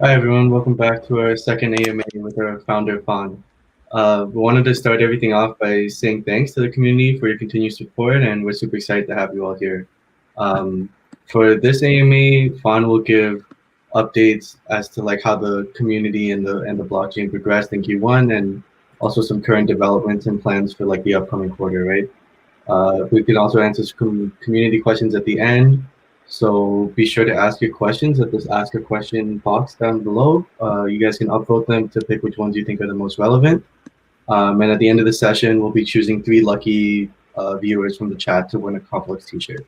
Hi everyone, welcome back to our second AMA with our founder Fan. We wanted to start everything off by saying thanks to the community for your continued support, and we're super excited to have you all here. Um, for this AMA, Fan will give updates as to like how the community and the blockchain progressed in Q1, and also some current developments and plans for like the upcoming quarter, right? We can also answer some community questions at the end. So be sure to ask your questions at this Ask a Question box down below. You guys can upvote them to pick which ones you think are the most relevant. And at the end of the session, we'll be choosing three lucky viewers from the chat to win a Conflux t-shirt.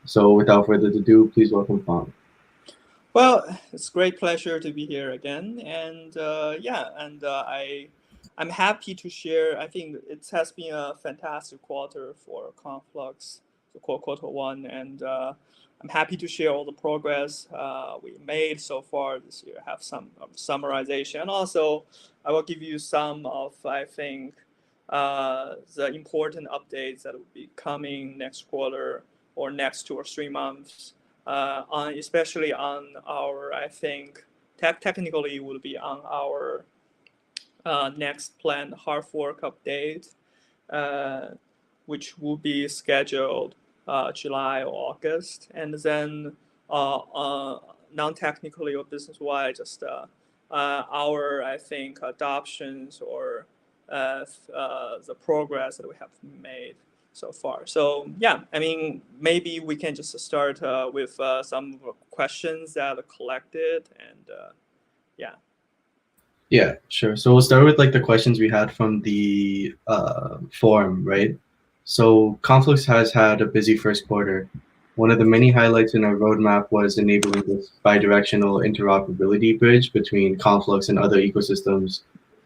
So without further ado, please welcome Fong. Well, it's a great pleasure to be here again, and I'm happy to share. I think it has been a fantastic quarter for Conflux, the quarter one, and I'm happy to share all the progress we made so far this year. Have some summarization, and also I will give you some of the important updates that will be coming next quarter or next 2 or 3 months especially on our, I think, technically would be on our next planned hard fork update, uh, which will be scheduled July or August, and then non-technically or business-wise, just our, I think, adoptions or the progress that we have made so far. So yeah, I mean, maybe we can just start with some questions that are collected, and yeah. Yeah, sure. So we'll start with like the questions we had from the forum, right? So Conflux has had a busy first quarter. One of the many highlights in our roadmap was enabling this bidirectional interoperability bridge between Conflux and other ecosystems.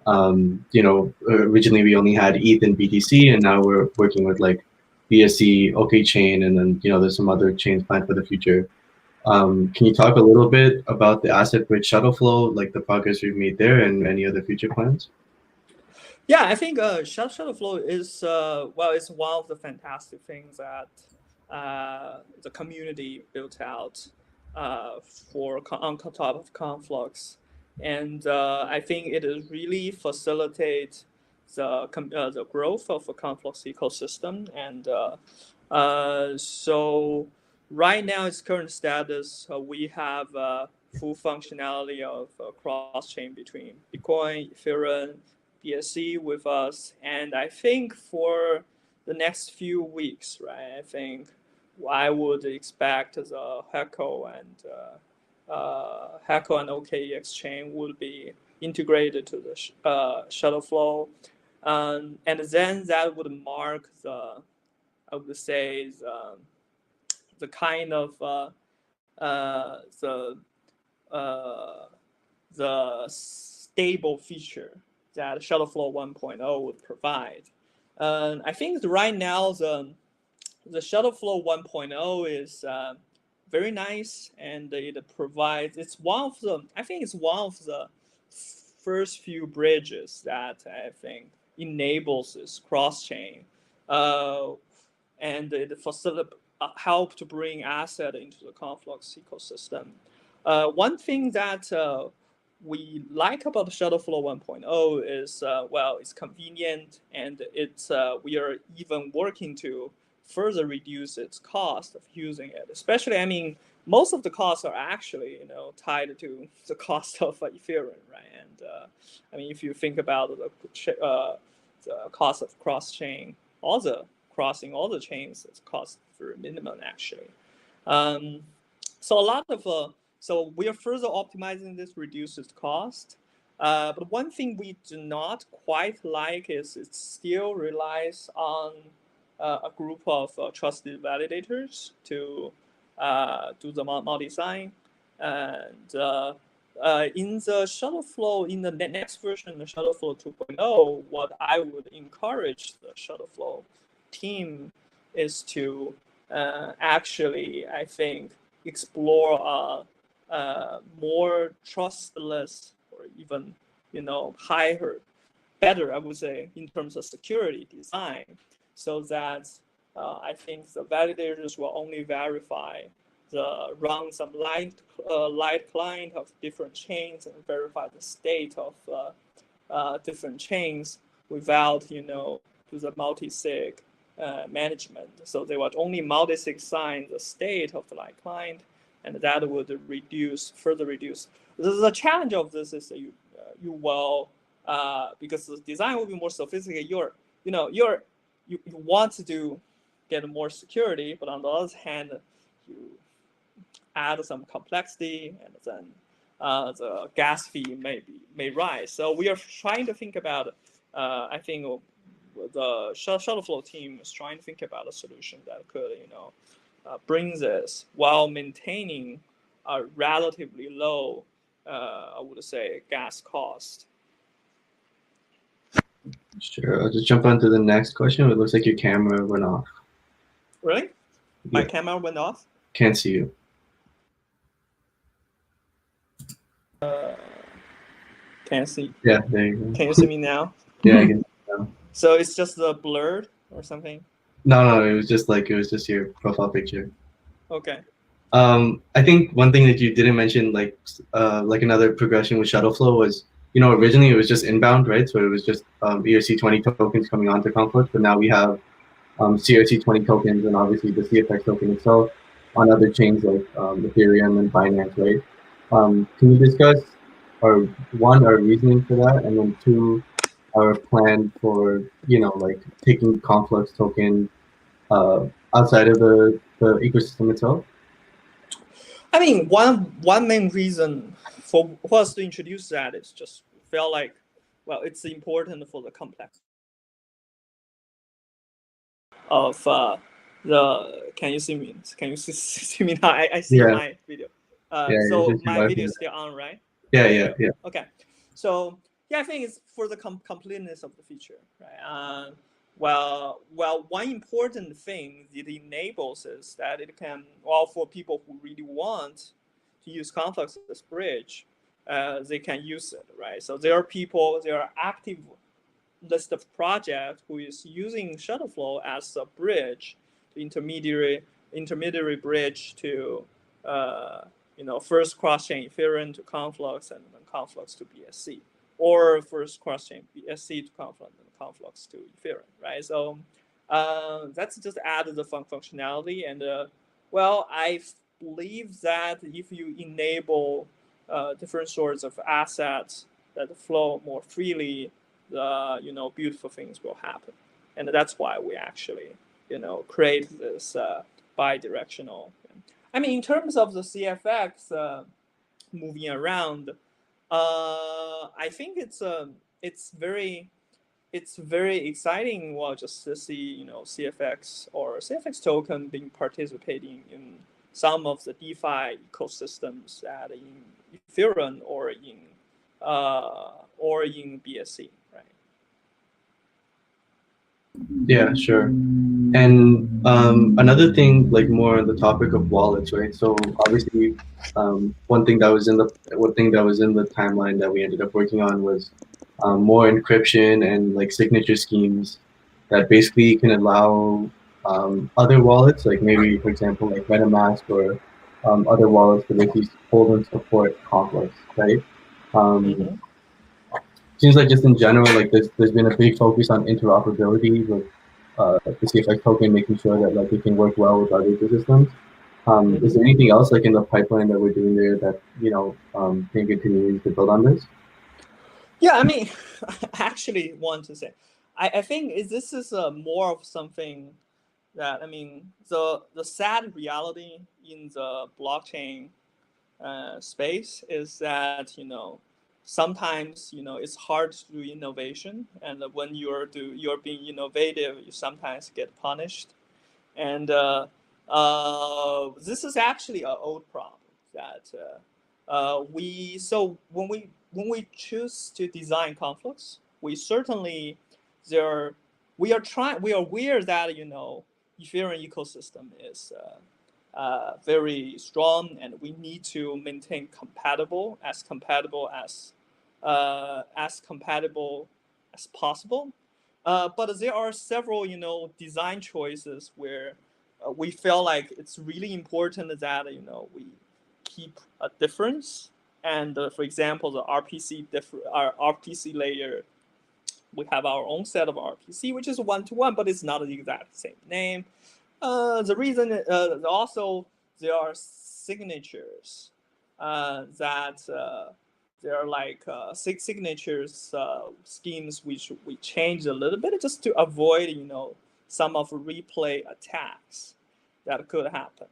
Originally we only had ETH and BTC, and now we're working with like BSC, OK Chain, and then there's some other chains planned for the future. Can you talk a little bit about the asset bridge shuttle flow, like the progress we've made there and any other future plans? Yeah, I think shuttle flow is it's one of the fantastic things that the community built out on top of Conflux, and I think it is really facilitate the growth of a Conflux ecosystem, and so right now its current status, we have full functionality of cross chain between Bitcoin, Ethereum, BSC with us, and I think for the next few weeks, right? I think I would expect the Heco and OKEX chain would be integrated to the shuttle flow, and then that would mark I would say the kind of uh, the stable feature that Shuttleflow 1.0 would provide. I think right now the Shuttleflow 1.0 is very nice, and it provides. It's one of the. I think it's one of the first few bridges that I think enables this cross chain, uh, and it help to bring asset into the Conflux ecosystem. One thing that we like about the Shuttleflow 1.0 is it's convenient, and it's we are even working to further reduce its cost of using it. Especially, I mean, most of the costs are actually tied to the cost of Ethereum, right? And I mean, if you think about the cost of cross chain, all the crossing all the chains, it's cost very minimum actually. Um, so a lot of so we are further optimizing this reduces cost. But one thing we do not quite like is it still relies on a group of trusted validators to do the multi-sign. And in the shuttle flow, in the next version, the shuttle flow 2.0, what I would encourage the shuttle flow team is to actually, I think, explore more trustless or even higher, better, I would say, in terms of security design, so that I think the validators will only verify run some light client of different chains and verify the state of different chains without do the multi-sig management. So they would only multi-sig sign the state of the light client, and that would further reduce. The challenge of this is that you will because the design will be more sophisticated. You want to get more security, but on the other hand, you add some complexity, and then the gas fee may rise. So we are trying to think about. I think the shuttle flow team is trying to think about a solution that could, bring this while maintaining a relatively low, I would say, gas cost. Sure. I'll just jump on to the next question. It looks like your camera went off. Really? My Yeah. camera went off? Can't see you. Can you see? Yeah, there you go. Can you see me now? Yeah, I can see you now. So it's just the blurred or something? No, it was just your profile picture. Okay. I think one thing that you didn't mention, like another progression with shuttle flow was, originally it was just inbound, right? So it was just ERC20 tokens coming onto Conflux, but now we have CRC20 tokens and obviously the CFX token itself on other chains like Ethereum and Binance, right? Can you discuss our reasoning for that, and then two, our plan for like taking Conflux token outside of the ecosystem itself? I mean, one main reason for us to introduce that is just felt like, well, it's important for the complex of the. Can you see me? Can you see me now? I see my video. So my video is still on, right? Yeah. Okay. So yeah, I think it's for the completeness of the feature, right? Well, one important thing it enables is that it can, well, for people who really want to use Conflux as bridge, they can use it, right? So there are active list of projects who is using Shuttleflow as a bridge, intermediary bridge to first cross-chain Ethereum to Conflux and then Conflux to BSC, or first cross-chain BSC to Conflux and Conflux to Ethereum, right? So that's just added the functionality, and I believe that if you enable different sorts of assets that flow more freely, the beautiful things will happen, and that's why we actually create this bi-directional. I mean, in terms of the CFX moving around, I think it's very exciting. Well, just to see CFX or CFX token being participating in some of the DeFi ecosystems that in Ethereum or in BSC, right? Yeah, sure. And another thing, like more on the topic of wallets, right? So obviously, one thing that was in the timeline that we ended up working on was more encryption and like signature schemes that basically can allow other wallets, like maybe for example like MetaMask or other wallets to basically hold and support Conflux, right? Seems like just in general, like there's been a big focus on interoperability with the CFX token, making sure that like it can work well with other ecosystems. Is there anything else like in the pipeline that we're doing there that can continue to build on this? Yeah, I mean, I actually want to say, I think this is more of something that, I mean, the sad reality in the blockchain space is that sometimes it's hard to do innovation, and when you're being innovative, you sometimes get punished, and this is actually an old problem that when we choose to design Conflux, we certainly we are aware that Ethereum ecosystem is very strong, and we need to maintain compatible as compatible as possible. But there are several design choices where we feel like it's really important that we keep a difference. And for example, the our RPC layer, we have our own set of RPC, which is one-to-one, but it's not the exact same name. The reason also there are signatures that there are like six signatures schemes which we changed a little bit just to avoid some of replay attacks that could happen.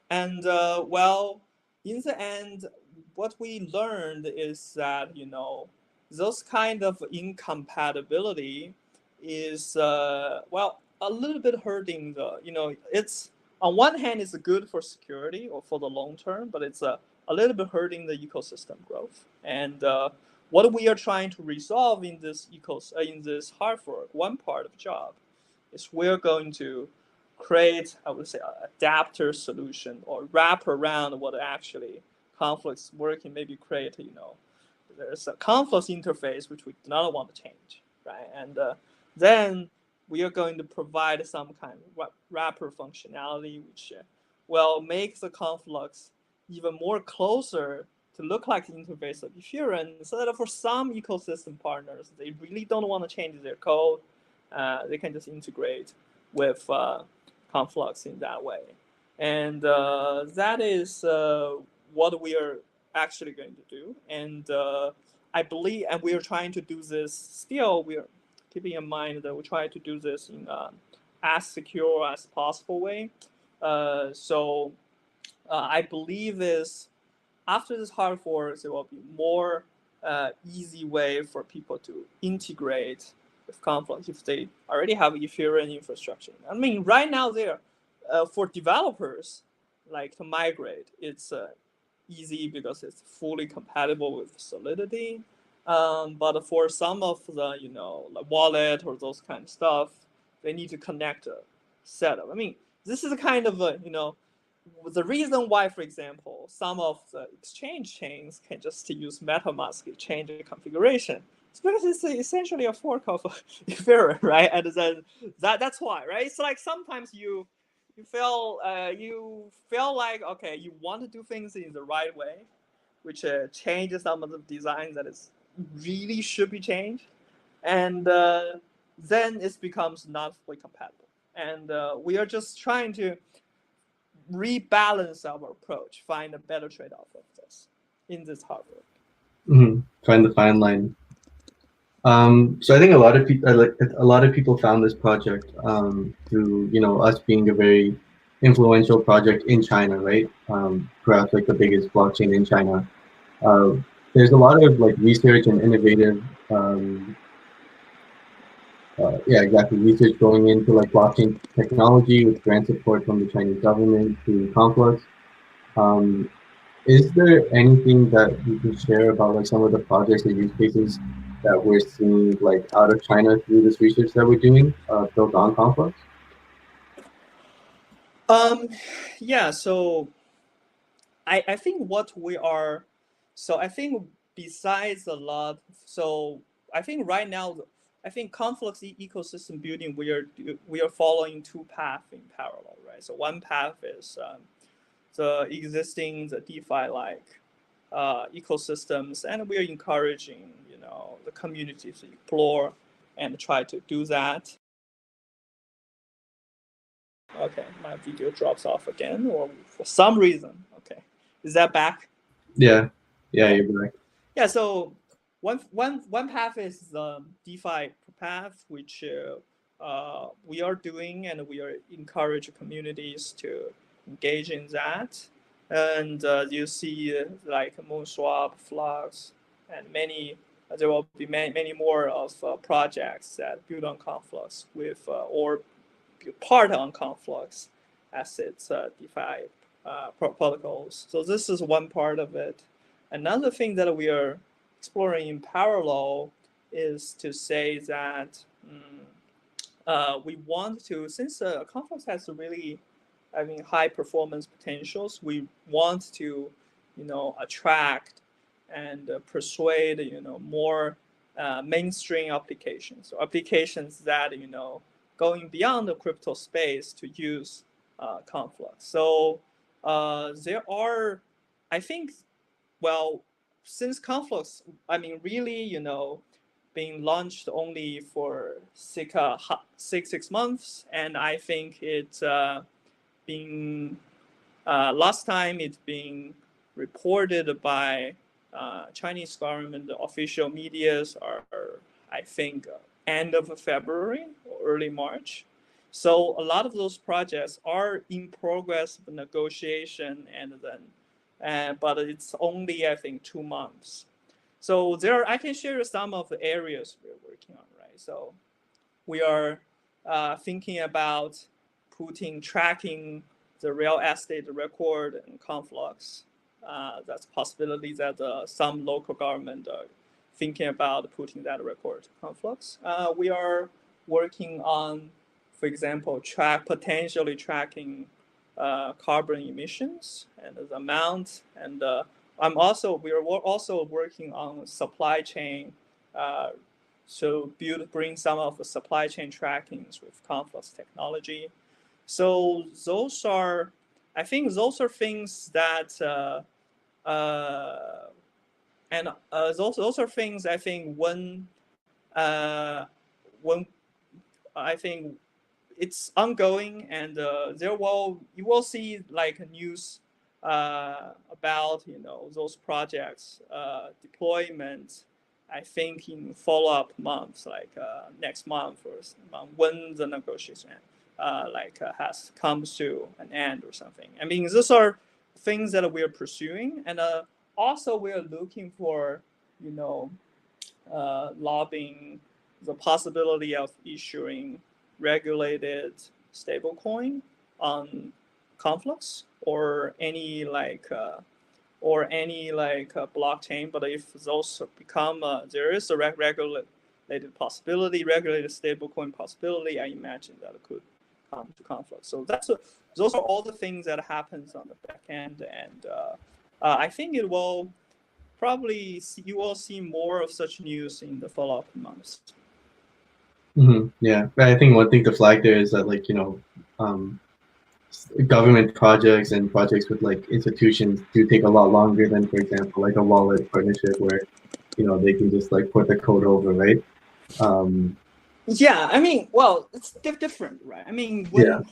And well, in the end, what we learned is that those kind of incompatibility is well, a little bit hurting the it's on one hand it's good for security or for the long term, but it's a little bit hurting the ecosystem growth. And what we are trying to resolve in this in this hard fork, one part of the job, is we're going to create, I would say, an adapter solution or wrap around what actually Conflux working, maybe create, there's a Conflux interface which we do not want to change, right? And then we are going to provide some kind of wrapper functionality which will make the Conflux even more closer to look like the interface of Ethereum, so that for some ecosystem partners, they really don't want to change their code. They can just integrate with Conflux in that way. And that is what we are actually going to do. And I believe, and we are trying to do this still, we are keeping in mind that we try to do this in as secure as possible way. So I believe is after this hard fork, there will be more easy way for people to integrate with Conflux if they already have Ethereum infrastructure. I mean, right now there, for developers, like to migrate, it's easy because it's fully compatible with Solidity. But for some of the, like wallet or those kind of stuff, they need to connect a setup. I mean, this is a kind of a, the reason why, for example, some of the exchange chains can just use MetaMask exchange configuration. It's because it's essentially a fork of Ethereum, right? And then that's why, right? It's like sometimes you feel like, okay, you want to do things in the right way, which changes some of the design that is really should be changed, and then it becomes not fully compatible. And we are just trying to rebalance our approach, find a better trade-off of this in this hard work. Mm-hmm. Find the fine line. So I think a lot of people found this project through us being a very influential project in China, right? Perhaps like the biggest blockchain in China. Uh, there's a lot of like research and innovative, yeah, exactly, research going into like blockchain technology with grant support from the Chinese government through Conflux. Um, is there anything that you can share about like some of the projects or use cases that we're seeing like out of China through this research that we're doing built on Conflux? Um, yeah, so I think what we are, so I think besides a lot, so I think right now, I think Conflux ecosystem building, we are following two paths in parallel, right? So one path is the existing, the DeFi like ecosystems, and we are encouraging the community to explore and try to do that. Okay, my video drops off again, or for some reason. Okay, is that back? Yeah, yeah, Yeah, you're right. yeah. So one path is the DeFi path, which we are doing, and we are encourage communities to engage in that. And you see like Moonswap, Flux, and many. There will be many more of projects that build on Conflux with or part on Conflux as its DeFi protocols. So this is one part of it. Another thing that we are exploring in parallel is to say that we want to, since Conflux has really high performance potentials, we want to attract and persuade more mainstream applications, so applications that going beyond the crypto space to use Conflux. So there are, I think, well, since Conflux, I mean, really, being launched only for six months, and I think it's been last time it's being reported by Chinese government official medias are, I think, end of February or early March. So a lot of those projects are in progress of negotiation, and then, but it's only, I think, 2 months. So I can share some of the areas we're working on, right? So we are thinking about tracking the real estate record in Conflux. That's a possibility that some local government are thinking about putting that record to Conflux. We are working on, for example, potentially tracking carbon emissions and the amount. And we are also working on supply chain. So bring some of the supply chain trackings with Conflux technology. So I think those are things that, those are things I think when I think it's ongoing, and you will see like news about those projects deployment. I think in follow-up months, like next month or when the negotiation has come to an end or something. I mean, these are things that we are pursuing, and also we are looking for lobbying the possibility of issuing regulated stablecoin on Conflux or any blockchain. But if those become there is a regulated stablecoin possibility, I imagine that it could come to Conflux. So those are all the things that happens on the back end, and I think you will see more of such news in the follow-up months. Yeah, I think one thing to flag there is that government projects and projects with like institutions do take a lot longer than, for example, like a wallet partnership where they can just like put the code over, right? Yeah, I mean, well, it's different, right? I mean, the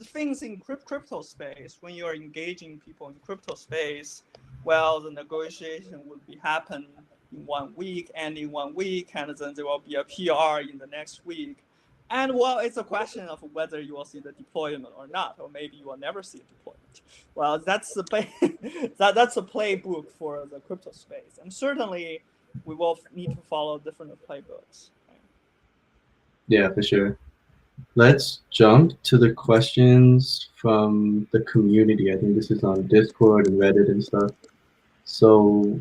things in crypto space, when you are engaging people in crypto space, well, the negotiation will happen in 1 week, and in 1 week, and then there will be a PR in the next week. And well, it's a question of whether you will see the deployment or not, or maybe you will never see a deployment. Well, that's the that's a playbook for the crypto space, and certainly we will need to follow different playbooks. Right? Yeah, for sure. Let's jump to the questions from the community. I think this is on Discord and Reddit and stuff. So,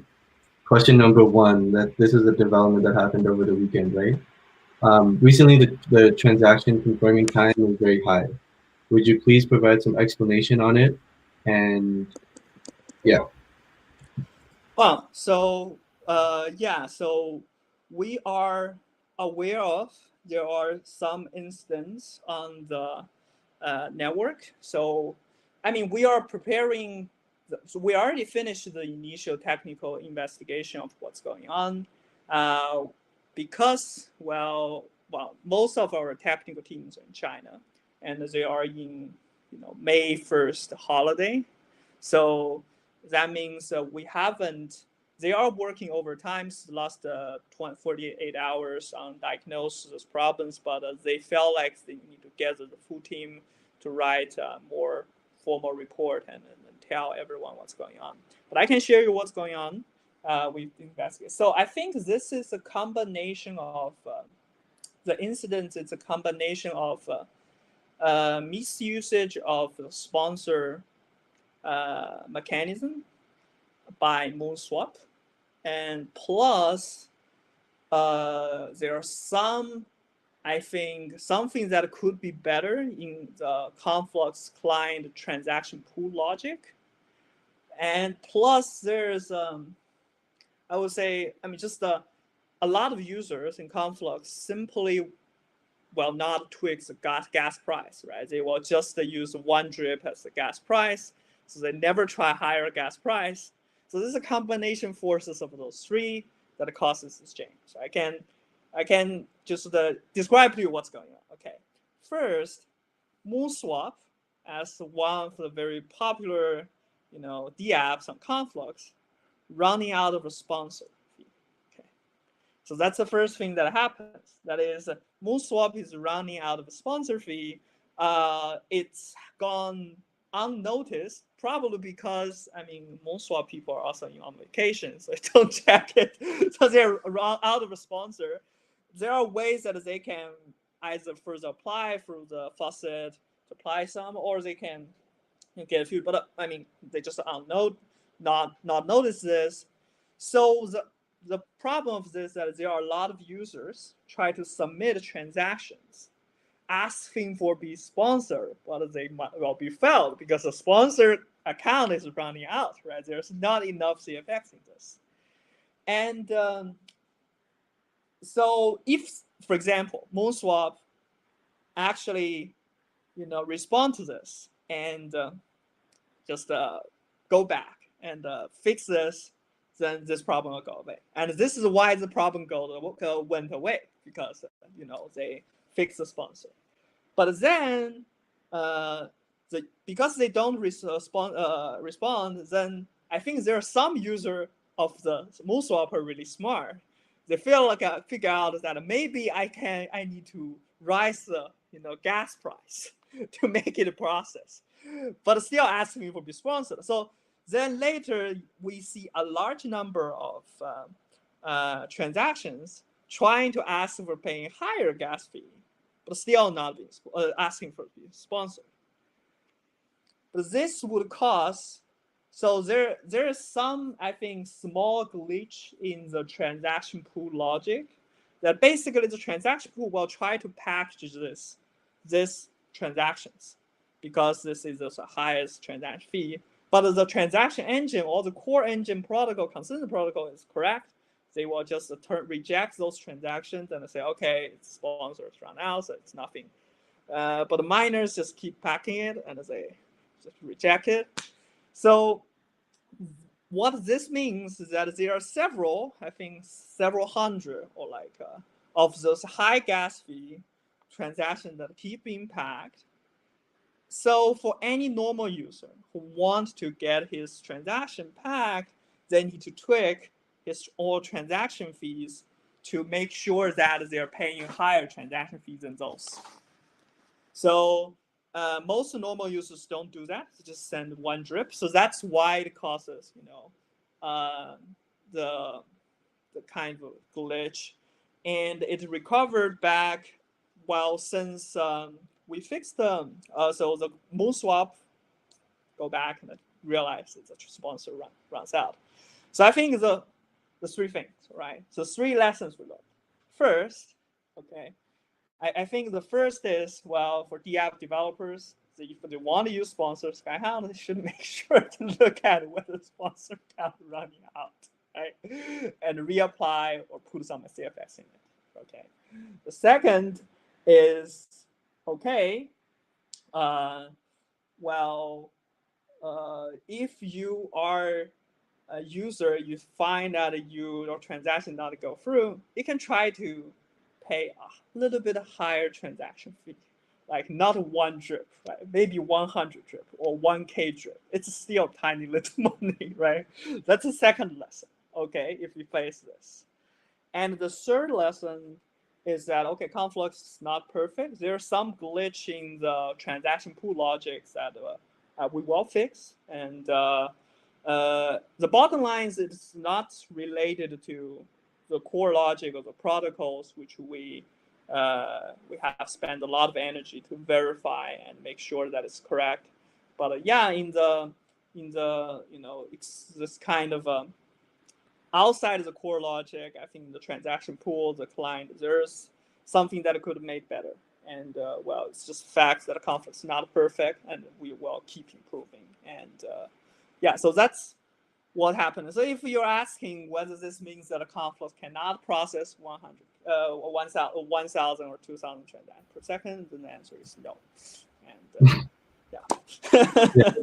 question number one, that this is a development that happened over the weekend, right? Recently, the transaction confirming time was very high. Would you please provide some explanation on it? And yeah. Well, so so we are aware of there are some instances on the network. So, I mean, we are preparing. So we already finished the initial technical investigation of what's going on, because most of our technical teams are in China, and they are in May 1st holiday, so that means we haven't. They are working overtime the last 48 hours on diagnosis problems, but they felt like they need to gather the full team to write a more formal report and tell everyone what's going on. But I can share you what's going on. We've investigated. So I think this is a combination of the incident. It's a combination of misusage of the sponsor mechanism by MoonSwap, and plus there are I think something that could be better in the Conflux client transaction pool logic, and plus there's I would say, I mean, just a lot of users in Conflux simply will not tweak the gas price, right? They will just use one drip as the gas price, so they never try higher gas price. So this is a combination forces of those three that causes this change. So I can just describe to you what's going on. Okay, first, Moonswap as one of the very popular, dApps on Conflux, running out of a sponsor fee. Okay, so that's the first thing that happens. That is, Moonswap is running out of a sponsor fee. It's gone unnoticed, probably because Moonswap people are also on vacation, so they don't check it. So they're out of a sponsor. There are ways that they can either further apply through the faucet to apply some, or they can get a few. But they just not notice this. So the problem of this is that there are a lot of users try to submit transactions asking for be sponsored, but they might well be failed because the sponsor account is running out, right? There's not enough CFX in this. And so if, for example, Moonswap actually, respond to this and just go back and fix this, then this problem will go away. And this is why the problem went away, because they fixed the sponsor. But then because they don't respond, then I think there are some user of the Moonswap are really smart. They figure out that maybe I need to rise the gas price to make it a process, but still asking for be sponsored. So then later we see a large number of transactions trying to ask for paying higher gas fee, but still not being asking for being sponsored. But this would cause, so there is some, I think, small glitch in the transaction pool logic that basically the transaction pool will try to package this transactions because this is the highest transaction fee. But the transaction engine or the core engine protocol, consensus protocol, is correct. They will just reject those transactions and say, okay, it's sponsors run out, so it's nothing. But the miners just keep packing it and they just reject it. So what this means is that there are several hundred or of those high gas fee transactions that keep being packed. So for any normal user who wants to get his transaction packed, they need to tweak all transaction fees to make sure that they're paying higher transaction fees than those. So most normal users don't do that. They just send one drip. So that's why it causes, the kind of glitch, and it recovered back. Well, since we fixed them, so the Moonswap go back and realize that the sponsor runs out. So I think the three things, right? So three lessons we learned. First, okay, I think the first is, well, for dApp developers, if they want to use sponsor Skyhound, they should make sure to look at whether the sponsor account running out, right? And reapply or put some CFX in it, okay? The second is, okay, if you are a user, you find that your transaction not go through, you can try to pay a little bit higher transaction fee, like not one drip, right? Maybe 100 drip or 1K drip. It's still tiny little money, right? That's the second lesson, okay, if you face this. And the third lesson is that, okay, Conflux is not perfect. There's some glitch in the transaction pool logics that we will fix. And the bottom line is it's not related to the core logic of the protocols, which we have spent a lot of energy to verify and make sure that it's correct. But yeah, in the it's this kind of outside of the core logic, I think the transaction pool, the client, there's something that could have made better. And well, it's just facts that a Conflux is not perfect, and we will keep improving. And yeah, so that's what happened. So if you're asking whether this means that a Conflux cannot process 1,000 or 2,000 transactions per second? Then the answer is no. And Yeah. yeah.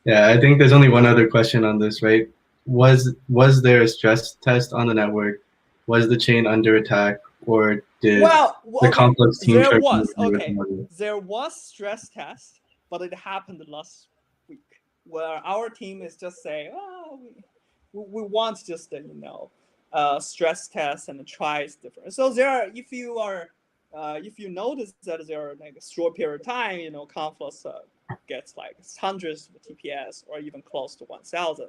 Yeah, I think there's only one other question on this, right? Was there a stress test on the network? Was the chain under attack, or did Well, the okay, Conflux team there try to was manipulate with the money? there was stress test, but it happened last week where our team is just saying, oh, we want just stress test and try different. So there are, if you notice that there are like a short period of time, Conflux gets like hundreds of TPS or even close to 1,000.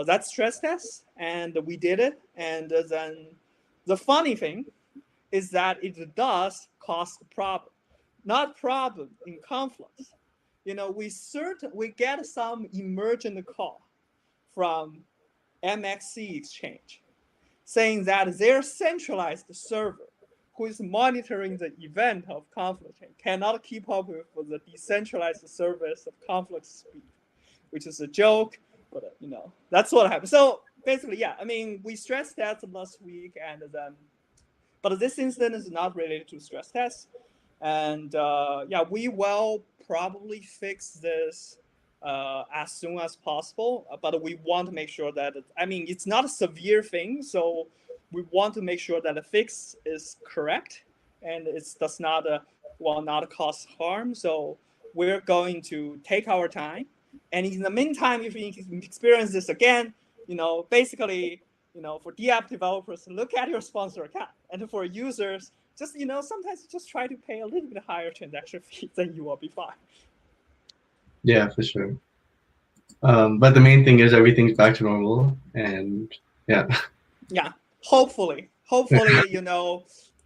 That's stress test, and we did it. And then the funny thing is that it does cause a problem, not problem in Conflux. We get some emergent call from MXC exchange saying that their centralized server who is monitoring the event of Conflux cannot keep up with the decentralized service of Conflux speed, which is a joke, but that's what happened. So basically, yeah, I mean, we stress tested last week, and then but this incident is not related to stress tests. And yeah, we will probably fix this as soon as possible. But we want to make sure that, it's not a severe thing. So we want to make sure that the fix is correct and it does not, will not cause harm. So we're going to take our time. And in the meantime, if you experience this again, basically, for DApp developers, look at your sponsor account. And for users, just, sometimes just try to pay a little bit higher transaction fee, then you will be fine. Yeah, for sure. But the main thing is everything's back to normal, and yeah. Yeah, hopefully,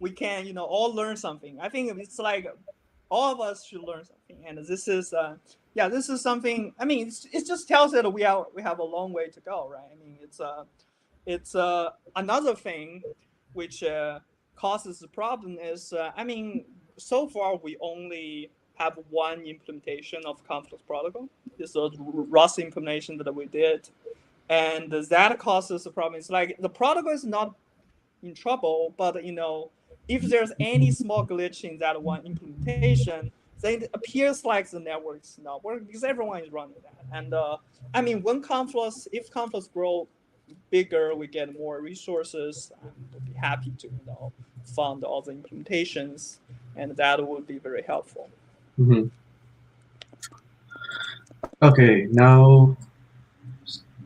we can, all learn something. I think it's like all of us should learn something, and this is, this is something. I mean, it just tells that we have a long way to go, right? I mean, it's another thing which causes the problem is, so far we only have one implementation of Conflux protocol. This is a Rust implementation that we did, and that causes the problem. It's like the protocol is not in trouble, but if there's any small glitch in that one implementation, then it appears like the network is not working because everyone is running that. And when if Conflux grow bigger, we get more resources, we'll be happy to fund all the implementations, and that would be very helpful. Mm-hmm. Okay, now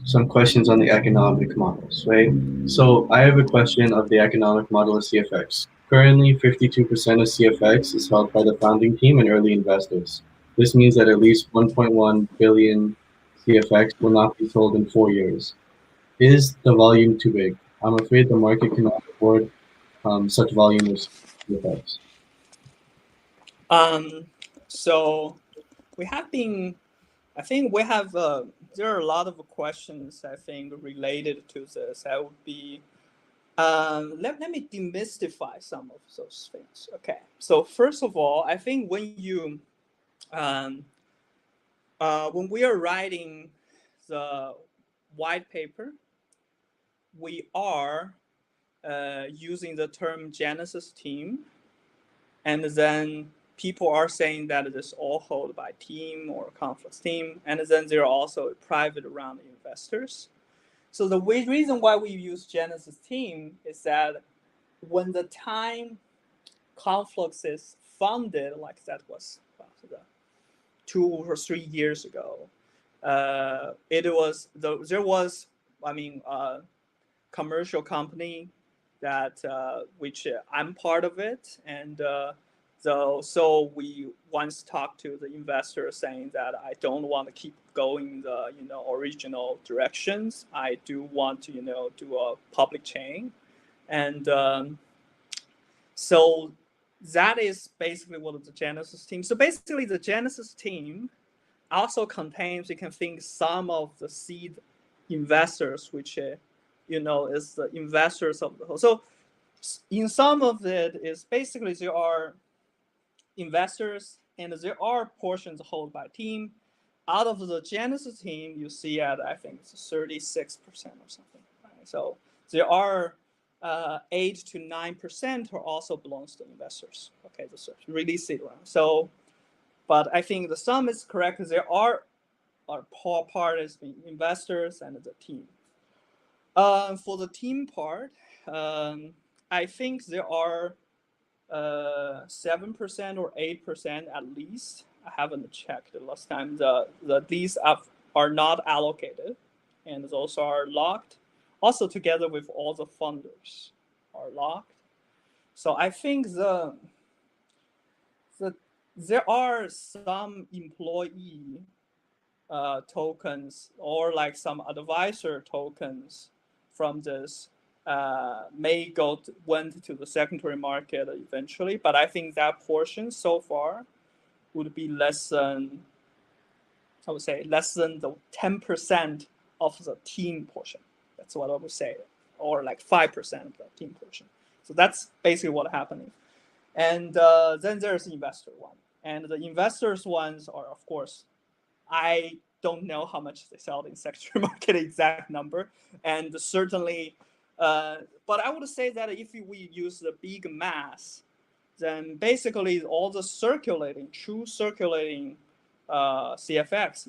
some questions on the economic models, right? So I have a question of the economic model of CFX. Currently, 52% of CFX is held by the founding team and early investors. This means that at least 1.1 billion CFX will not be sold in 4 years. Is the volume too big? I'm afraid the market cannot afford such volume of CFX. So we have been, I think we have, there are a lot of questions, I think, related to this. I would be, let me demystify some of those things. Okay. So first of all, I think um, when we are writing the white paper, we are using the term Genesis team, and then people are saying that it is all held by team or Conflux team, and then there are also private round investors. So the reason why we use Genesis team is that when the time Conflux is funded, like that was 2 or 3 years ago, there was, commercial company that which I'm part of it, and so we once talked to the investor saying that I don't want to keep going the original directions. I do want to do a public chain, and so that is basically what the Genesis team. So basically, the Genesis team also contains, you can think, some of the seed investors, which is the investors of the whole. So in some of it is basically there are investors and there are portions held by team. Out of the Genesis team, you see at I think it's 36% or something. Right? So there are 8 to 9% are also belongs to investors. Okay, the release round. So, but I think the sum is correct. There are part is the investors and the team. For the team part, I think there are 7% or 8% at least. I haven't checked the last time. These are not allocated, and those are locked. Also, together with all the funders, are locked. So I think there are some employee tokens or like some advisor tokens from this may went to the secondary market eventually, but I think that portion so far would be less than, I would say, less than the 10% of the team portion. That's what I would say, or like 5% of the team portion. So that's basically what happening. And then there's the investor one, and the investors ones are, of course, I don't know how much they sell in secondary market exact number, and certainly, but I would say that if we use the big mass, then basically all the true circulating CFX,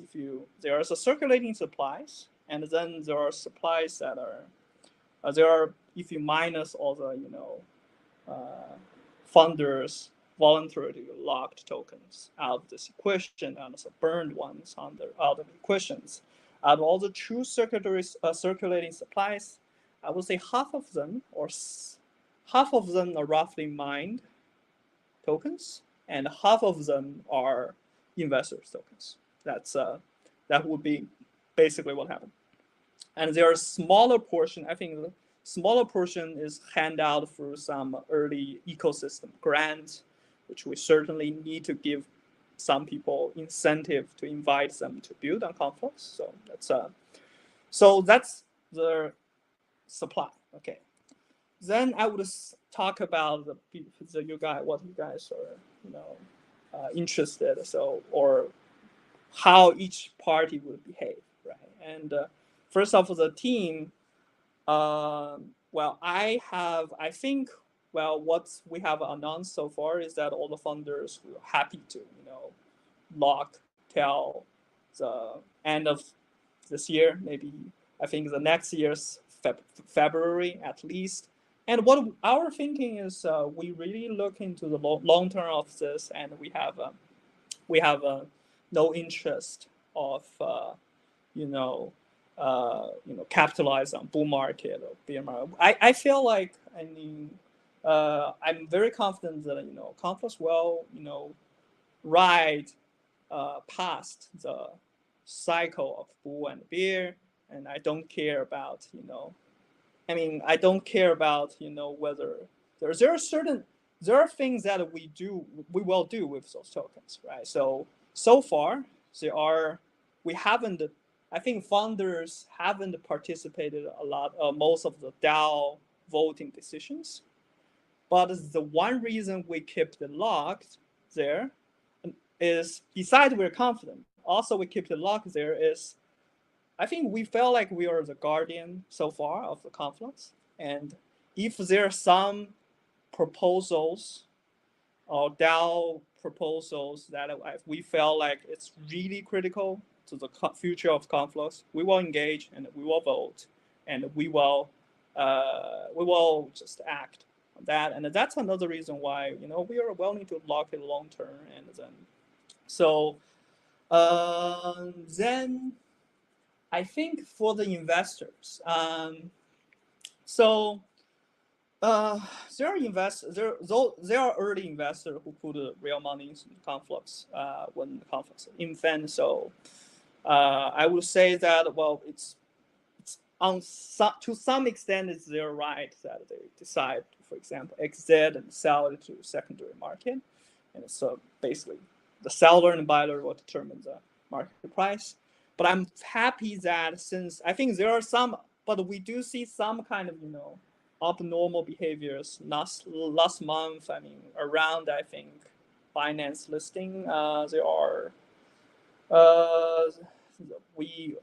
there is a circulating supplies, and then there are supplies that are if you minus all the funders voluntarily locked tokens out of this equation and also burned ones out of equations. Out of all the true circulating supplies, I would say half of them are roughly mined tokens, and half of them are investors tokens. That would be basically what happened. And there are smaller portion. I think the smaller portion is handed out through some early ecosystem grants, which we certainly need to give some people incentive to invite them to build on Conflux. So that's the supply. Okay. Then I would talk about what you guys are interested, or how each party would behave, right? And first off, the team. Well, what we have announced so far is that all the funders were happy to, lock till the end of this year, maybe I think the next year's February at least. And what our thinking is, we really look into the long term of this, and we have no interest of capitalize on bull market or bear market. I feel like, I'm very confident that Conflux will ride past the cycle of bull and bear, and I don't care about I don't care about whether there are things that we will do with those tokens, right? So far we haven't. I think funders haven't participated a lot, most of the DAO voting decisions. But the one reason we kept it locked there is, besides we're confident, also we kept it locked there is, I think we felt like we are the guardian so far of the Conflux. And if there are some proposals or DAO proposals that we felt like it's really critical to the future of Conflux, we will engage and we will vote, and we will just act on that. And that's another reason why we are willing to lock it long term. And then I think for the investors, there are early investors who put real money into Conflux when the Conflux infant. So I would say that it's to some extent it's their right that they decide to, for example, exit and sell it to secondary market, and so basically the seller and buyer will determine the market price. But I'm happy that, since I think there are some, but we do see some kind of abnormal behaviors. Last month, around Binance listing, there are. We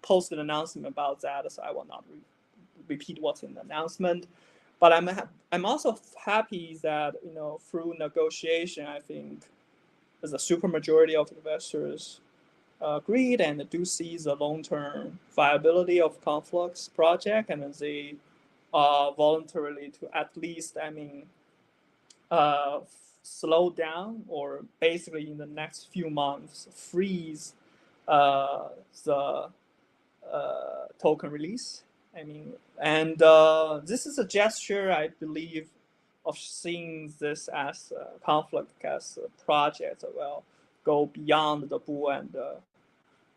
posted an announcement about that, so I will not repeat what's in the announcement. But I'm also happy that through negotiation, I think the supermajority of investors agreed and do see the long-term viability of Conflux project, and they voluntarily to at least, slow down or basically in the next few months freeze the token release. And this is a gesture, I believe, of seeing this as a Conflux as a project that will go beyond the bull and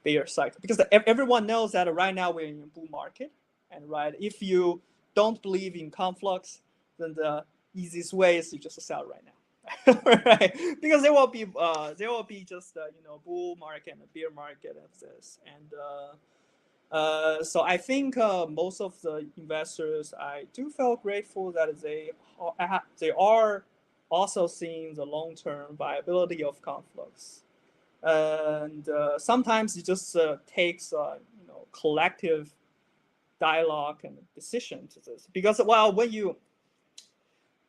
bear cycle, because everyone knows that right now we're in a bull market, and if you don't believe in Conflux, then the easiest way is to just sell right now. Right? Because there will be just bull market and a bear market of this, and so I think most of the investors, I do feel grateful that they are also seeing the long-term viability of Conflux. And sometimes it just takes collective dialogue and decision to this, because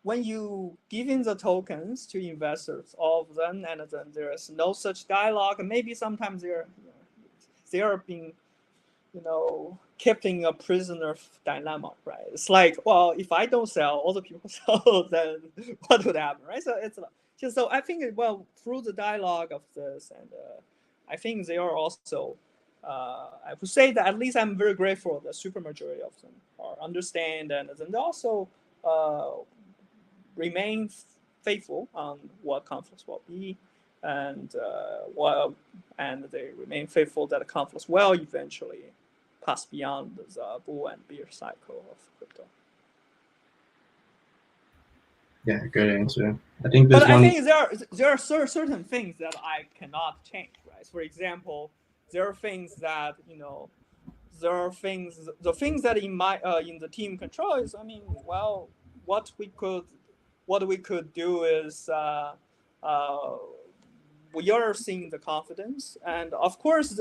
when you give in the tokens to investors, all of them, and then there is no such dialogue, and maybe sometimes they are being kept in a prisoner dilemma, right? It's like, well, if I don't sell, other people sell, then what would happen, right? So it's just, so I think, through the dialogue of this, and I think they are also, I would say that at least I'm very grateful that supermajority of them are understand, and then they also remain faithful on what Conflux will be, and they remain faithful that the Conflux will eventually pass beyond the bull and bear cycle of crypto. Yeah, good answer. I think but I think there are certain things that I cannot change, right? For example, there are things that the things that in the team control is, what we could do is we are seeing the confidence, and of course,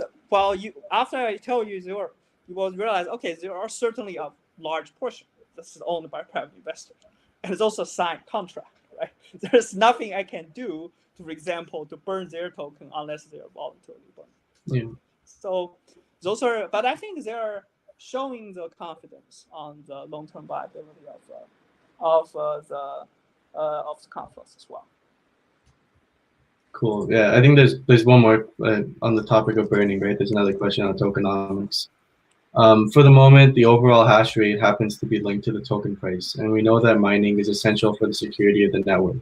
after I tell you, you will realize, okay, there are certainly a large portion that's owned by private investors, and it's also a signed contract, right? There's nothing I can do, for example, to burn their token unless they are voluntarily burned. Yeah. So those are, but I think they are showing the confidence on the long-term viability of the Conflux as well. Cool. Yeah, I think there's one more on the topic of burning, right? There's another question on tokenomics. For the moment, the overall hash rate happens to be linked to the token price, and we know that mining is essential for the security of the network.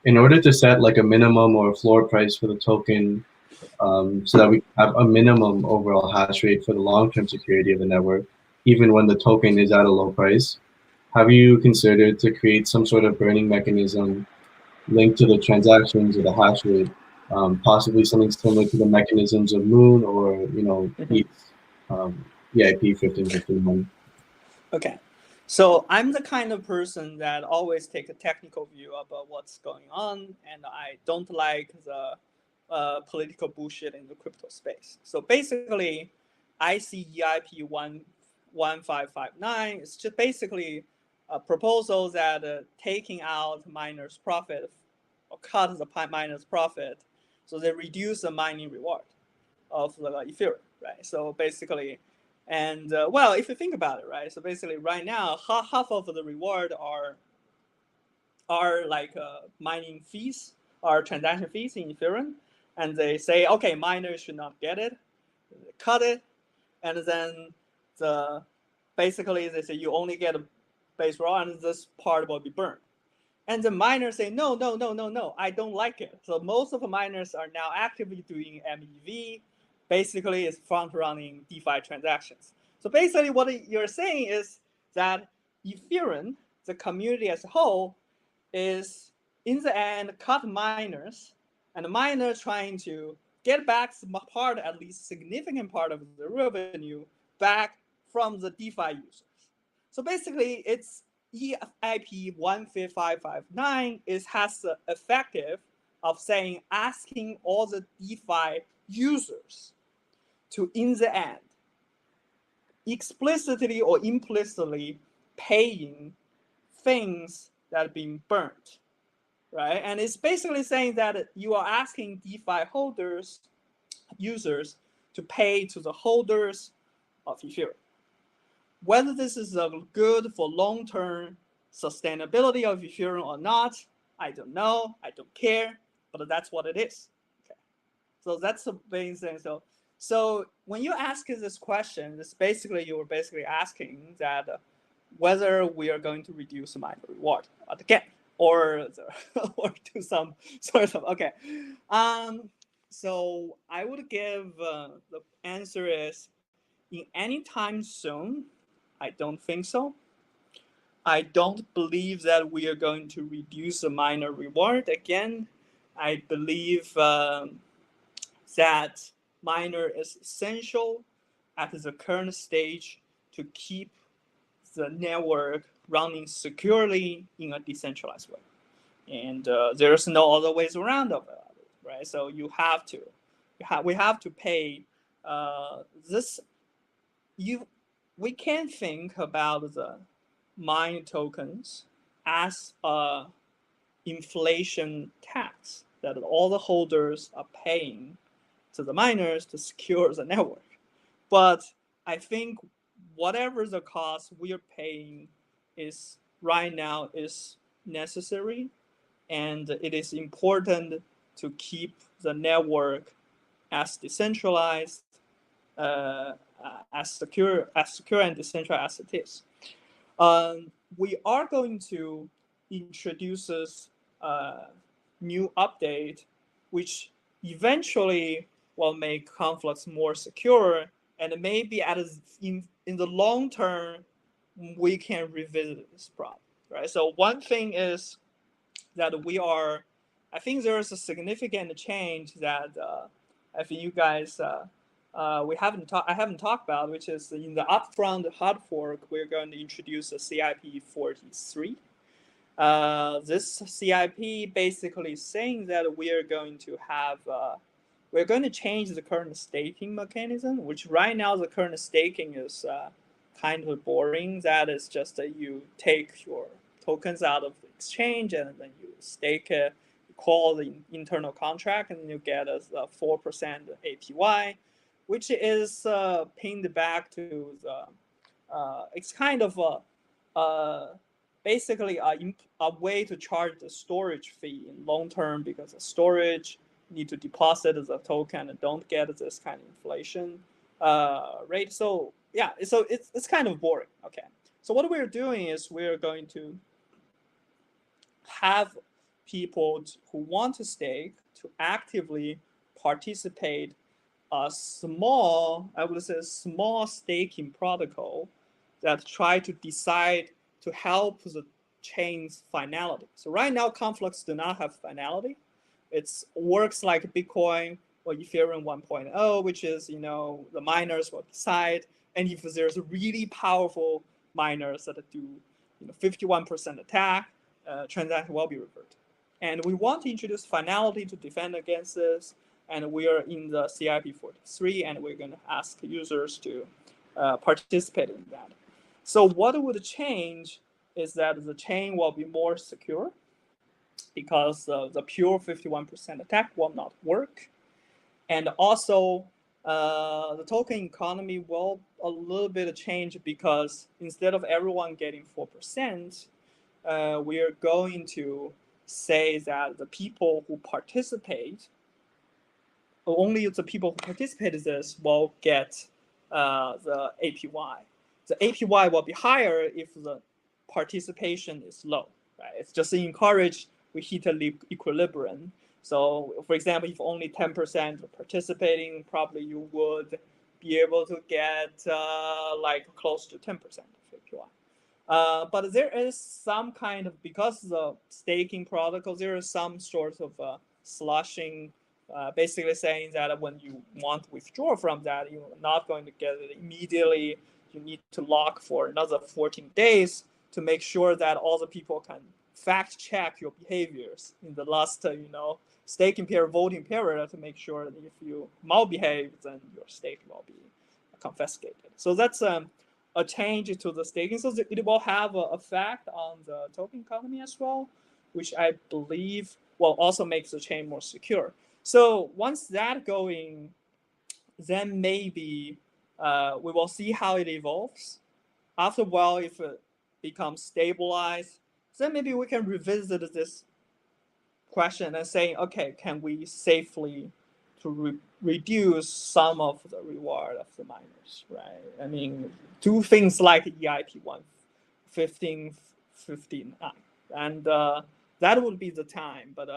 In order to set like a minimum or a floor price for the token, so that we have a minimum overall hash rate for the long-term security of the network, even when the token is at a low price, have you considered to create some sort of burning mechanism linked to the transactions or the hash rate, possibly something similar to the mechanisms of Moon or ETH, EIP 1551? Okay, so I'm the kind of person that always take a technical view about what's going on, and I don't like the political bullshit in the crypto space. So basically, I see EIP 1559. It's just basically a proposal that taking out miners' profit or cut the miners' profit, so they reduce the mining reward of the Ethereum, right? So basically, and if you think about it, right? So basically, right now, half of the reward are like mining fees, or transaction fees in Ethereum, and they say, okay, miners should not get it, cut it, and then basically they say you only get a base raw, and this part will be burned. And the miners say, no, I don't like it. So most of the miners are now actively doing MEV. Basically, it's front-running DeFi transactions. So basically, what you're saying is that Ethereum, the community as a whole, is in the end cut miners, and the miners trying to get back some part, at least significant part of the revenue back from the DeFi users. So basically, it's EIP 15559 has the effective of saying, asking all the DeFi users to, in the end, explicitly or implicitly paying things that are being burnt, right? And it's basically saying that you are asking DeFi holders, users, to pay to the holders of Ethereum. Whether this is good for long-term sustainability of Ethereum or not, I don't know. I don't care, but that's what it is. Okay, so that's the main thing. So when you ask this question, it's basically you're basically asking that whether we are going to reduce the miner reward again, or or do some sort of okay. So I would give the answer is in any time soon. I don't think so. I don't believe that we are going to reduce the miner reward again. I believe that miner is essential at the current stage to keep the network running securely in a decentralized way. And there's no other ways around of it, right? So you have to, we have to pay this. We can think about the mine tokens as a inflation tax that all the holders are paying to the miners to secure the network. But I think whatever the cost we are paying is right now is necessary, and it is important to keep the network as decentralized, as secure and decentralized as it is. We are going to introduce this new update, which eventually will make Conflux more secure, and maybe in the long term, we can revisit this problem, right? So one thing is that I think there is a significant change that I think you guys I haven't talked about, which is in the upfront hard fork, we're going to introduce a CIP 43. This CIP basically saying that we are going to have we're going to change the current staking mechanism, which right now the current staking is kind of boring. That is just you take your tokens out of the exchange and then you stake it, you call the internal contract, and you get a 4% APY, which is pinned back to the. It's kind of basically a way to charge the storage fee in long term, because the storage need to deposit the token and don't get this kind of inflation rate. So yeah, so it's kind of boring. Okay, so what we're doing is we're going to have people who want to stake to actively participate a small, I would say, small staking protocol that try to decide to help the chain's finality. So right now, Conflux do not have finality. It works like Bitcoin or Ethereum 1.0, which is, the miners will decide. And if there's really powerful miners that do, 51% attack, transaction will be reverted. And we want to introduce finality to defend against this. And we are in the CIP 43, and we're going to ask users to participate in that. So what would change is that the chain will be more secure, because the pure 51% attack will not work. And also, the token economy will a little bit change, because instead of everyone getting 4%, we are going to say that the people who participate, only the people who participate in this will get the APY. The APY will be higher if the participation is low. Right? It's just to encourage we hit an equilibrium. So, for example, if only 10% are participating, probably you would be able to get like close to 10% of APY. But there is some kind of, because the staking protocol, there is some sort of slushing, basically saying that when you want to withdraw from that, you're not going to get it immediately. You need to lock for another 14 days to make sure that all the people can fact check your behaviors in the last, staking period, voting period, to make sure that if you malbehave, then your stake will be confiscated. So that's a change to the staking. So it will have an effect on the token economy as well, which I believe will also make the chain more secure. So once that going, then maybe we will see how it evolves. After a while, if it becomes stabilized, then maybe we can revisit this question and say, okay, can we safely to reduce some of the reward of the miners, right? I mean, do things like EIP 1.15.15, and that would be the time. But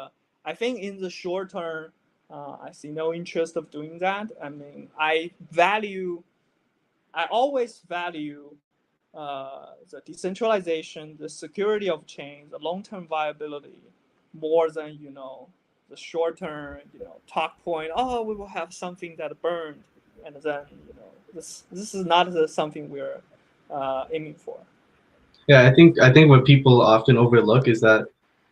I think in the short term, I see no interest of doing that. I mean, I always value the decentralization, the security of chain, the long-term viability, more than the short-term talk point. Oh, we will have something that burned, and then this is not something we're aiming for. Yeah, I think what people often overlook is that,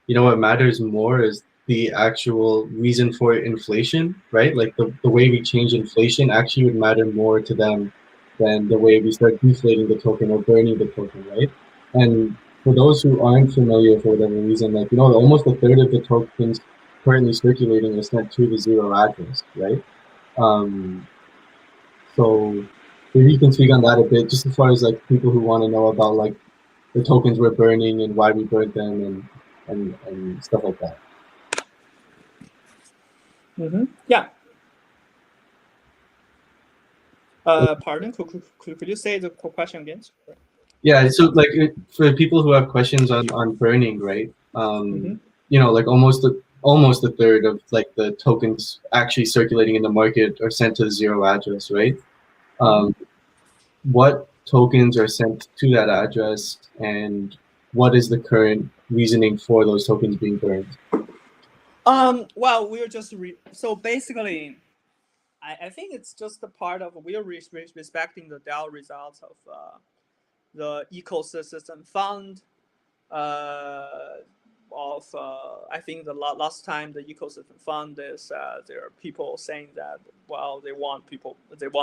what matters more is the actual reason for inflation, right? Like the way we change inflation actually would matter more to them than the way we start deflating the token or burning the token, right? And for those who aren't familiar for whatever reason, like, almost a third of the tokens currently circulating is sent to the zero address, right? Um, so maybe you can speak on that a bit, just as far as like people who want to know about like the tokens we're burning and why we burned them and stuff like that. Yeah. Pardon? Could you say the question again? Yeah, so like for people who have questions on burning, right? Like almost a third of like the tokens actually circulating in the market are sent to the zero address, right? What tokens are sent to that address, and what is the current reasoning for those tokens being burned? Well, we're just so basically, I think it's just a part of we're respecting the DAO results of the ecosystem fund I think the last time the ecosystem fund is there are people saying that they want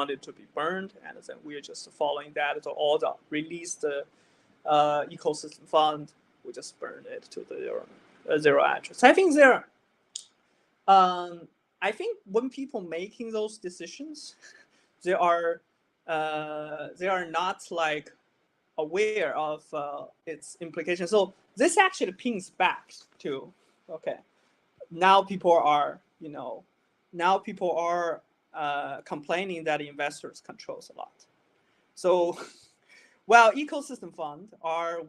it to be burned, and then we're just following that. So all the released ecosystem fund, we just burn it to the zero address. I think I think when people making those decisions, they are not like aware of its implications. So this actually pings back to now people are complaining that investors controls a lot. So well, ecosystem fund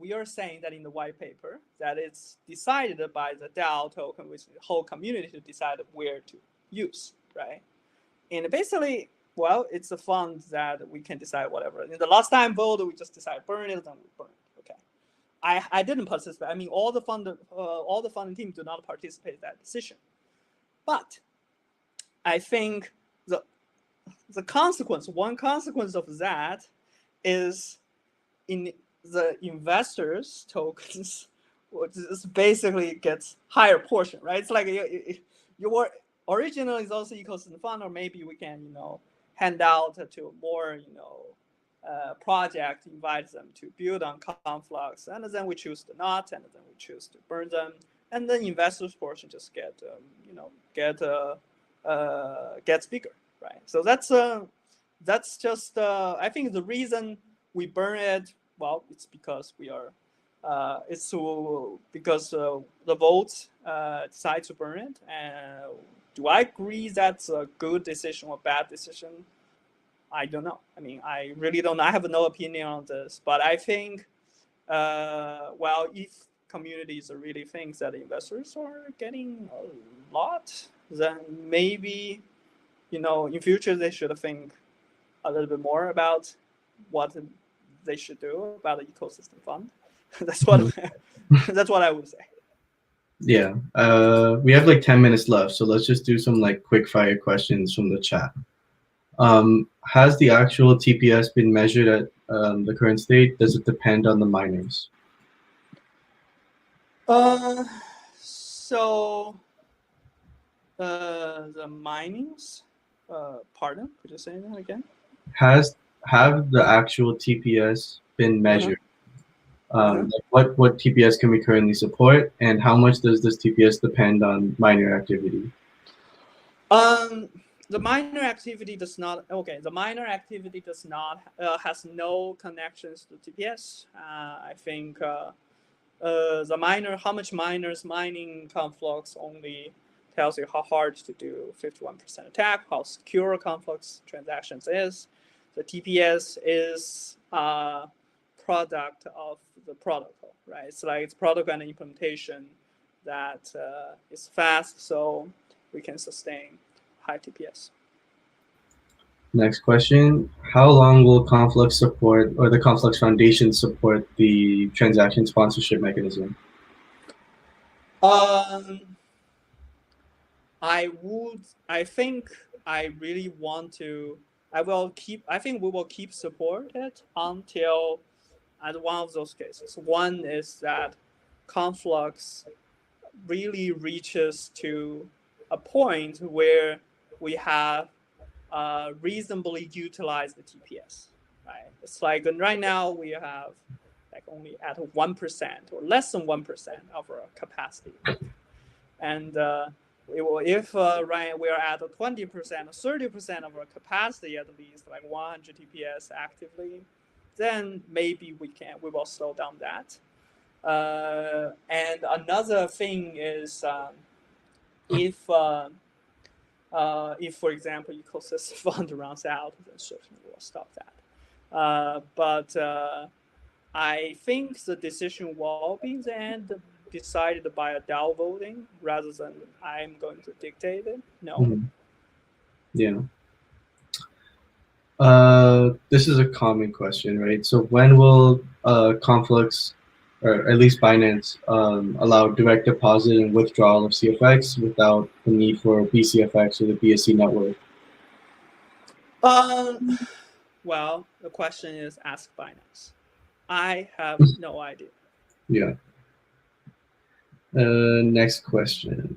we are saying that in the white paper that it's decided by the DAO token, which the whole community to decide where to use, right? And basically, well, it's a fund that we can decide whatever. In the last time vote, we just decide burn it, then we burn it. Okay, I didn't participate. I mean, all the funding team do not participate in that decision. But I think one consequence of that is in the investors' tokens, which is basically gets higher portion, right? It's like you were originally is also ecosystem fund, or maybe we can hand out to more project, invite them to build on Conflux, and then we choose to not, and then we choose to burn them, and then investors portion just gets bigger, right? So that's just I think the reason we burn it. Well, it's because we are. It's because the votes decide to burn it. And do I agree that's a good decision or bad decision? I don't know. I mean, I really don't know. I have no opinion on this. But I think, if communities really think that investors are getting a lot, then maybe, in future they should think a little bit more about what they should do about the ecosystem fund. That's what I would say. Yeah, we have like 10 minutes left, so let's just do some like quick fire questions from the chat. Has the actual TPS been measured at the current state? Does it depend on the miners? So the minings. Pardon? Could you say that again? Has have the actual TPS been measured? Uh-huh. What TPS can we currently support, and how much does this TPS depend on miner activity? Um, the minor activity does not. Okay, the minor activity does not has no connections to TPS. I think the miner, how much miners mining Conflux only tells you how hard to do 51% attack, how secure Conflux transactions is. The TPS is a product of the protocol, right? It's like it's protocol and implementation that is fast, so we can sustain high TPS. Next question: how long will Conflux support, or the Conflux Foundation support, the transaction sponsorship mechanism? Um, I think I really want to, I think we will keep support it until at one of those cases. One is that Conflux really reaches to a point where we have reasonably utilized the TPS, right? It's like right now we have like only at 1% or less than 1% of our capacity, right? And if right, we're at 20%, 30% of our capacity at least, like 100 TPS actively, then maybe we will slow down that. And another thing is if, for example, ecosystem fund runs out, then certainly we'll stop that. But I think the decision will be then decided by a DAO voting rather than I'm going to dictate it. No. Mhm. Yeah. This is a common question, right? So when will Conflux, or at least Binance, allow direct deposit and withdrawal of CFX without the need for BCFX or the BSC network? Uh, well, the question is ask Binance. I have no idea. Yeah. Next question.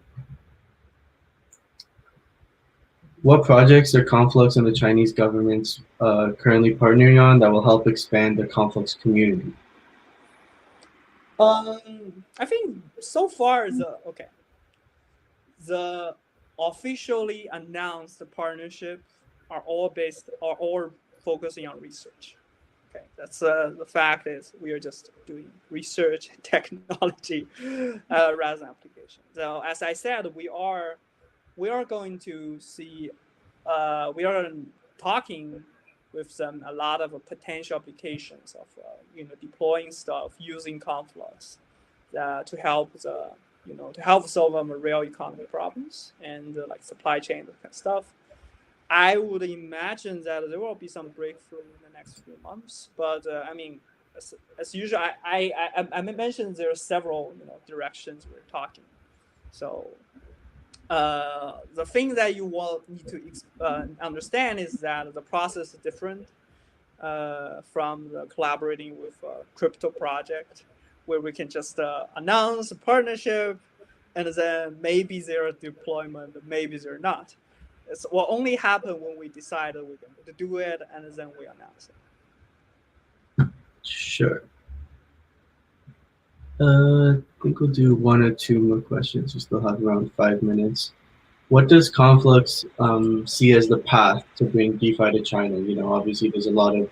What projects are Conflux and the Chinese governments currently partnering on that will help expand the Conflux community? I think so far the officially announced partnership are all focusing on research. Okay, that's the fact is we are just doing research technology rather than application. So as I said, we are going to see we are talking with them a lot of potential applications of deploying stuff using Conflux to help to help solve them real economy problems and like supply chain kind of stuff. I would imagine that there will be some breakthrough in the next few months, but I mean, as usual, I mentioned there are several directions we're talking. So the thing that you will need to understand is that the process is different from the collaborating with a crypto project, where we can just announce a partnership, and then maybe there are deployment, maybe they're not. It will only happen when we decide that we're going to do it, and then we announce it. Sure. I think we'll do one or two more questions. We still have around 5 minutes. What does Conflux see as the path to bring DeFi to China? Obviously, there's a lot of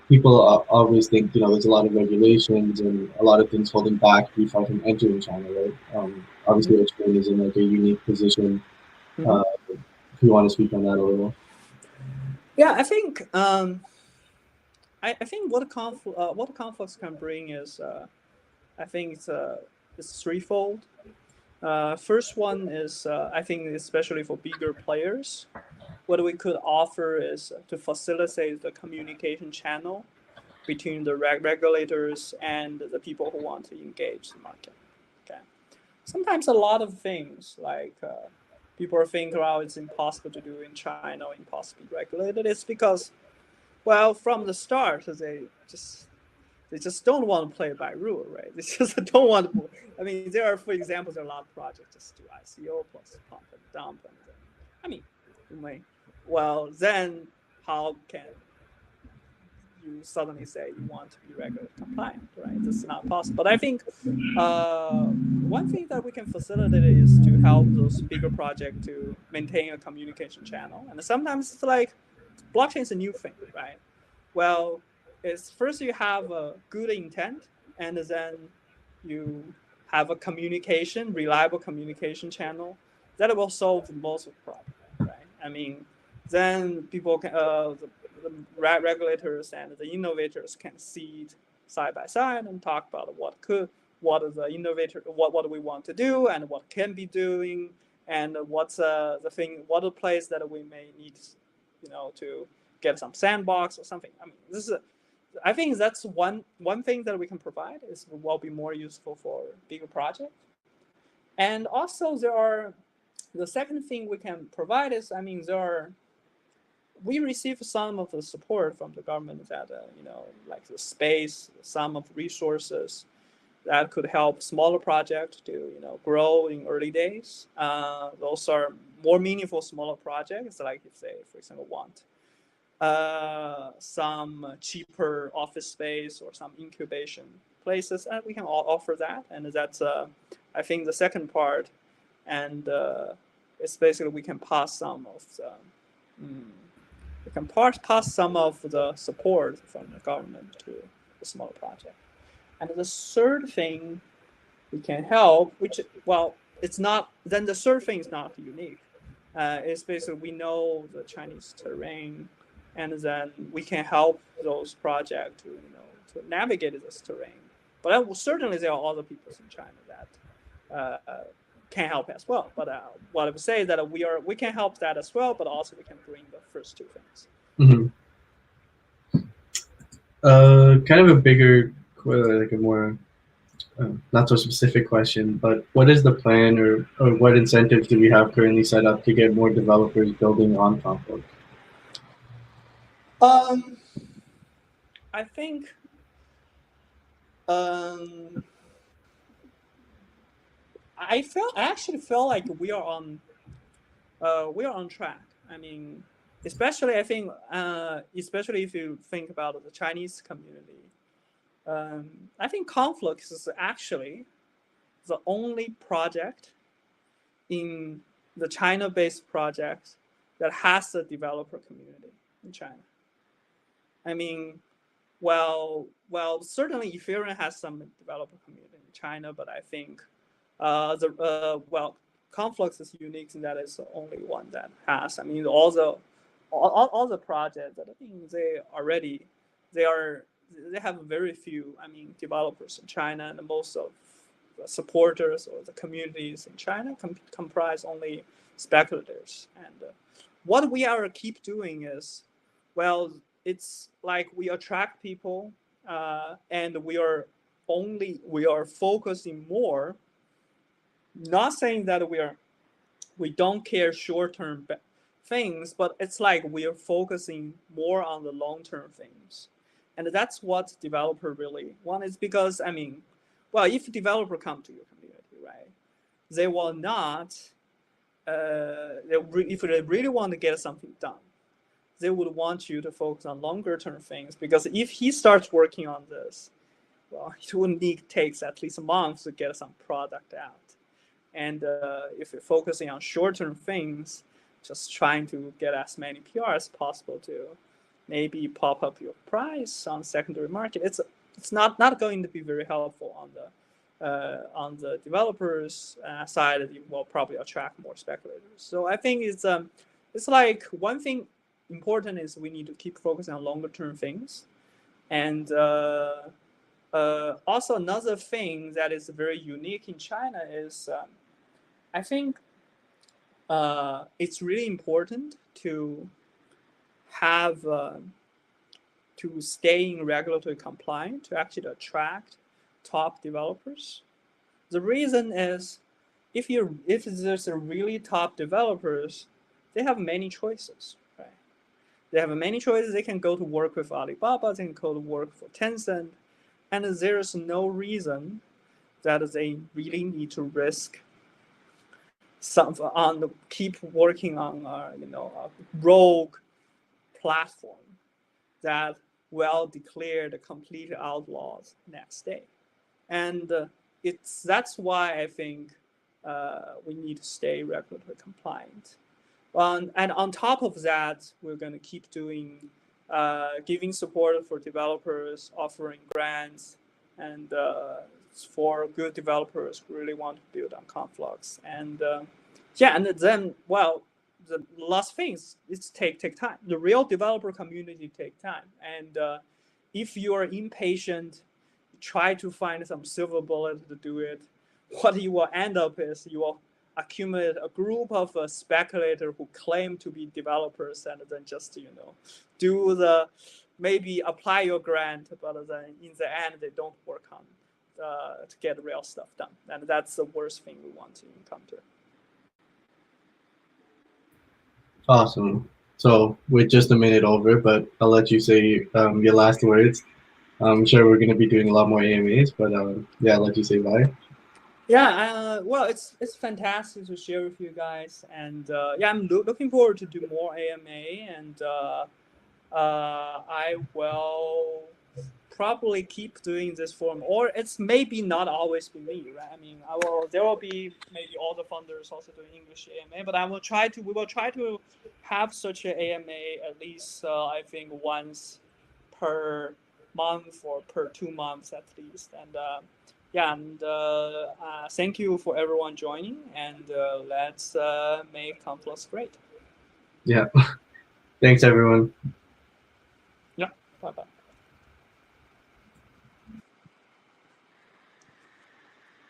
people always think, there's a lot of regulations and a lot of things holding back DeFi from entering China, right? Obviously, Bitcoin is in like a unique position. Mm-hmm. If you want to speak on that a little. Yeah, I think I think what Conflux can bring is I think it's threefold. First one is I think especially for bigger players, what we could offer is to facilitate the communication channel between the regulators and the people who want to engage the market. Okay. Sometimes a lot of things like people think, well, it's impossible to do in China, or impossible to be regulated. It's because, well, from the start, they just don't want to play by rule, right? They just don't want to. I mean, there are, for example, there are a lot of projects just do ICO plus pump and dump, and then, I mean, you may, well, then how can you suddenly say you want to be regulatory compliant, right? This is not possible. But I think one thing that we can facilitate is to help those bigger projects to maintain a communication channel. And sometimes it's like blockchain is a new thing, right? Well, it's first you have a good intent, and then you have a communication, reliable communication channel that will solve most of the problem, right? I mean, then people can, the regulators and the innovators can see it side by side and talk about what is the innovator, what do we want to do, and what can be doing, and what's the thing, what the place that we may need, to get some sandbox or something. I mean, I think that's one thing that we can provide is will be more useful for bigger projects. And also the second thing we can provide is, I mean, we receive some of the support from the government that, like the space, some of resources that could help smaller projects to, grow in early days. Those are more meaningful smaller projects, like if they, for example, want some cheaper office space or some incubation places, and we can all offer that. And that's, I think, the second part. And it's basically we can pass some of the support from the government to the smaller project. And the third thing we can help, which, well, it's not, then the third thing is not unique. It's basically we know the Chinese terrain, and then we can help those projects to, to navigate this terrain. But certainly there are other people in China that can help as well. But what I would say is that we can help that as well, but also we can bring the first two things. Kind of a bigger, like a more not so specific question, but what is the plan or what incentives do we have currently set up to get more developers building on Conflux? I think I actually feel like we are on track. I mean, especially I think especially if you think about the Chinese community, I think Conflux is actually the only project in the China-based project that has a developer community in China. I mean, well, certainly Ethereum has some developer community in China, but I think Conflux is unique in that it's the only one that has. I mean, all the projects that I think they have very few, I mean, developers in China, and most of the supporters or the communities in China comprise only speculators. And what we are keep doing is, well, it's like we attract people, and we are focusing more. Not saying that we don't care short-term things, but it's like we are focusing more on the long-term things. And that's what developer really want, is because, I mean, well, if a developer come to your community, right, they will not, if they really want to get something done, they would want you to focus on longer term things, because if he starts working on this, well, it would takes at least a month to get some product out. And if you're focusing on short-term things, just trying to get as many PR as possible to maybe pop up your price on the secondary market, it's not going to be very helpful on the developers side. It will probably attract more speculators. So I think it's like one thing important is we need to keep focusing on longer-term things, and also another thing that is very unique in China is I think it's really important to have to stay in regulatory compliant to actually attract top developers. The reason is if there's a really top developers, they have many choices, right? They have many choices. They can go to work with Alibaba, they can go to work for Tencent, and there's no reason that they really need to risk keep working on a rogue platform that will declare the complete outlaws next day. And that's why I think we need to stay regulatory compliant. And on top of that, we're going to keep doing giving support for developers, offering grants, and for good developers who really want to build on Conflux. And and then, well, the last things is take time. The real developer community take time. And if you are impatient, try to find some silver bullet to do it. What you will end up is you will accumulate a group of speculators who claim to be developers and then just do the maybe apply your grant, but then in the end they don't work on to get real stuff done, and that's the worst thing we want to encounter. Awesome. So we're just a minute over, but I'll let you say your last words. I'm sure we're going to be doing a lot more AMAs, but yeah, I'll let you say bye. Yeah, well, it's fantastic to share with you guys, and yeah, I'm looking forward to do more AMA, and I will probably keep doing this form, or it's maybe not always be me, right? I mean, there will be maybe all the funders also doing English AMA, but we will try to have such an AMA at least I think once per month or per 2 months at least. And yeah, and thank you for everyone joining, and let's make Conflux great. Yeah. Thanks, everyone. Yeah, bye-bye.